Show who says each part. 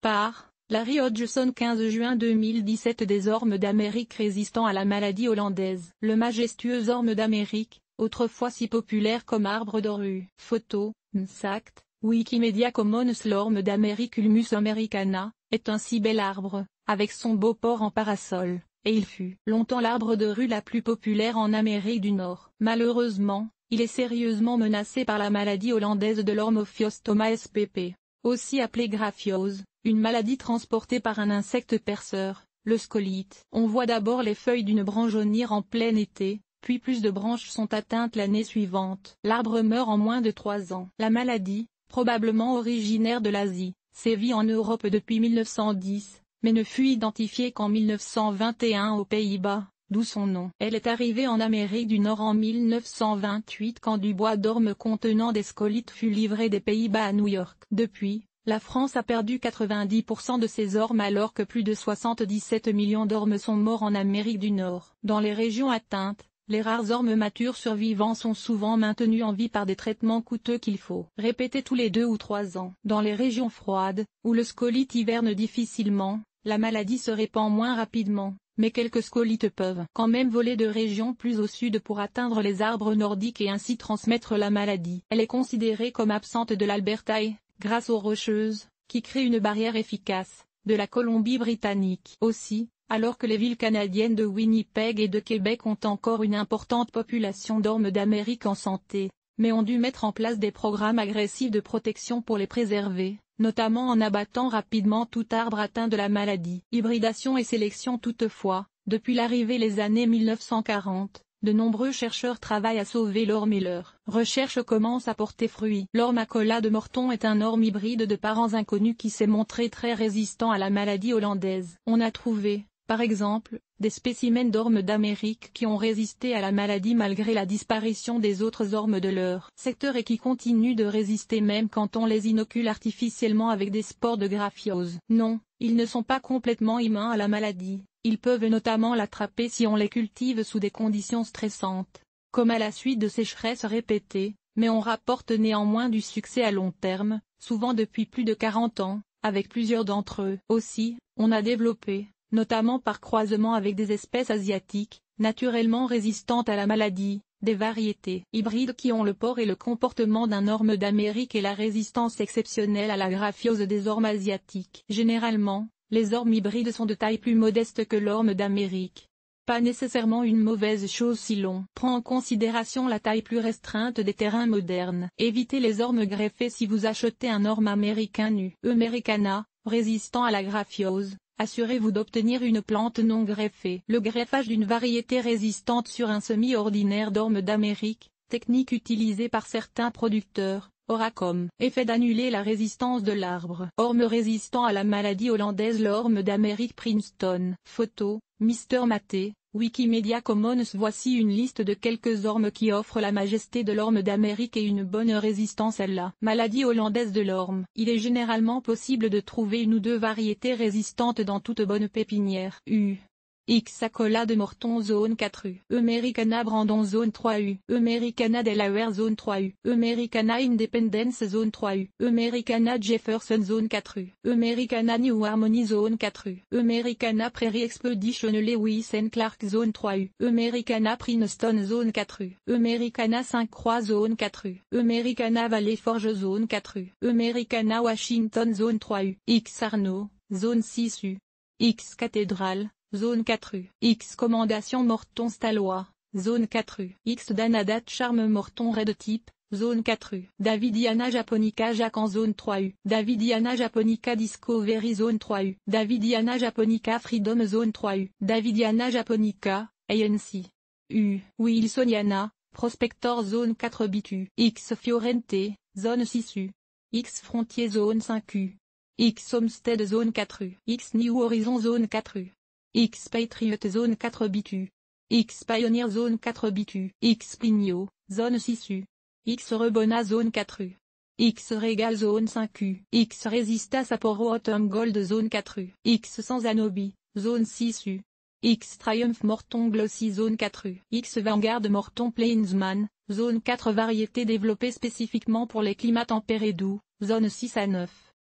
Speaker 1: Par Larry Hodgson 15 juin 2017. Des ormes d'Amérique résistants à la maladie hollandaise. Le majestueux orme d'Amérique, autrefois si populaire comme arbre de rue. Photo, Msact, Wikimedia Commons. L'orme d'Amérique Ulmus americana, est un si bel arbre, avec son beau port en parasol, et il fut longtemps l'arbre de rue la plus populaire en Amérique du Nord. Malheureusement, il est sérieusement menacé par la maladie hollandaise de l'orme Ophiostoma spp. Aussi appelée graphiose, une maladie transportée par un insecte perceur, le scolite. On voit d'abord les feuilles d'une branche jaunir en plein été, puis plus de branches sont atteintes l'année suivante. L'arbre meurt en moins de 3 ans. La maladie, probablement originaire de l'Asie, sévit en Europe depuis 1910, mais ne fut identifiée qu'en 1921 aux Pays-Bas, d'où son nom. Elle est arrivée en Amérique du Nord en 1928 quand du bois d'orme contenant des scolites fut livré des Pays-Bas à New York. Depuis, la France a perdu 90% de ses ormes alors que plus de 77 millions d'ormes sont morts en Amérique du Nord. Dans les régions atteintes, les rares ormes matures survivants sont souvent maintenus en vie par des traitements coûteux qu'il faut répéter tous les 2 ou 3 ans. Dans les régions froides, où le scolite hiverne difficilement, la maladie se répand moins rapidement, mais quelques scolites peuvent quand même voler de régions plus au sud pour atteindre les arbres nordiques et ainsi transmettre la maladie. Elle est considérée comme absente de l'Alberta et, grâce aux Rocheuses, qui créent une barrière efficace, de la Colombie-Britannique. Aussi, alors que les villes canadiennes de Winnipeg et de Québec ont encore une importante population d'ormes d'Amérique en santé, mais ont dû mettre en place des programmes agressifs de protection pour les préserver, notamment en abattant rapidement tout arbre atteint de la maladie. Hybridation et sélection. Toutefois, depuis l'arrivée les années 1940, de nombreux chercheurs travaillent à sauver l'orme et leur recherche commence à porter fruit. L'orme Acola de Morton est un orme hybride de parents inconnus qui s'est montré très résistant à la maladie hollandaise. On a trouvé, par exemple, des spécimens d'ormes d'Amérique qui ont résisté à la maladie malgré la disparition des autres ormes de leur secteur et qui continuent de résister même quand on les inocule artificiellement avec des spores de graphiose. Non, ils ne sont pas complètement immuns à la maladie, ils peuvent notamment l'attraper si on les cultive sous des conditions stressantes, comme à la suite de sécheresses répétées, mais on rapporte néanmoins du succès à long terme, souvent depuis plus de 40 ans, avec plusieurs d'entre eux. Aussi, on a développé, notamment par croisement avec des espèces asiatiques, naturellement résistantes à la maladie, des variétés hybrides qui ont le port et le comportement d'un orme d'Amérique et la résistance exceptionnelle à la graphiose des ormes asiatiques. Généralement, les ormes hybrides sont de taille plus modeste que l'orme d'Amérique. Pas nécessairement une mauvaise chose si l'on prend en considération la taille plus restreinte des terrains modernes. Évitez les ormes greffés si vous achetez un orme américain nu. Americana, résistant à la graphiose. Assurez-vous d'obtenir une plante non greffée. Le greffage d'une variété résistante sur un semis ordinaire d'orme d'Amérique, technique utilisée par certains producteurs, aura comme effet d'annuler la résistance de l'arbre. Orme résistant à la maladie hollandaise. L'orme d'Amérique Princeton. Photo, Mr Maté, Wikimedia Commons. Voici une liste de quelques ormes qui offrent la majesté de l'orme d'Amérique et une bonne résistance à la maladie hollandaise de l'orme. Il est généralement possible de trouver une ou deux variétés résistantes dans toute bonne pépinière. X Acola de Morton zone 4U, Americana Brandon zone 3U, Americana Delaware zone 3U, Americana Independence zone 3U, Americana Jefferson zone 4U, Americana New Harmony zone 4U, Americana Prairie Expedition Lewis and Clark zone 3U, Americana Princeton zone 4U, Americana Sainte-Croix zone 4U, Americana Valley Forge zone 4U, Americana Washington zone 3U, X Arnaud, zone 6U, X Cathédrale, zone 4U, X Commendation Morton Stallois, zone 4U, X Danadat Charme Morton Red Type, zone 4U, Davidiana Japonica Jacques en zone 3U, Davidiana Japonica Discovery zone 3U, Davidiana Japonica Freedom zone 3U, Davidiana Japonica, ANC. Wilsoniana, Prospector zone 4 Bitu, X Fiorente, zone 6U, X Frontier zone 5U, X Homestead zone 4U, X New Horizon zone 4U. X Patriot zone 4 Bitu, X Pioneer zone 4 Bitu, X Pignot, zone 6U, X Rebona zone 4U, X Regal zone 5U, X Resista Sapporo Autumn Gold zone 4U, X Sans Anobi, zone 6U, X Triumph Morton Glossy zone 4U, X Vanguard Morton Plainsman, zone 4 variété développée spécifiquement pour les climats tempérés doux, zone 6 à 9.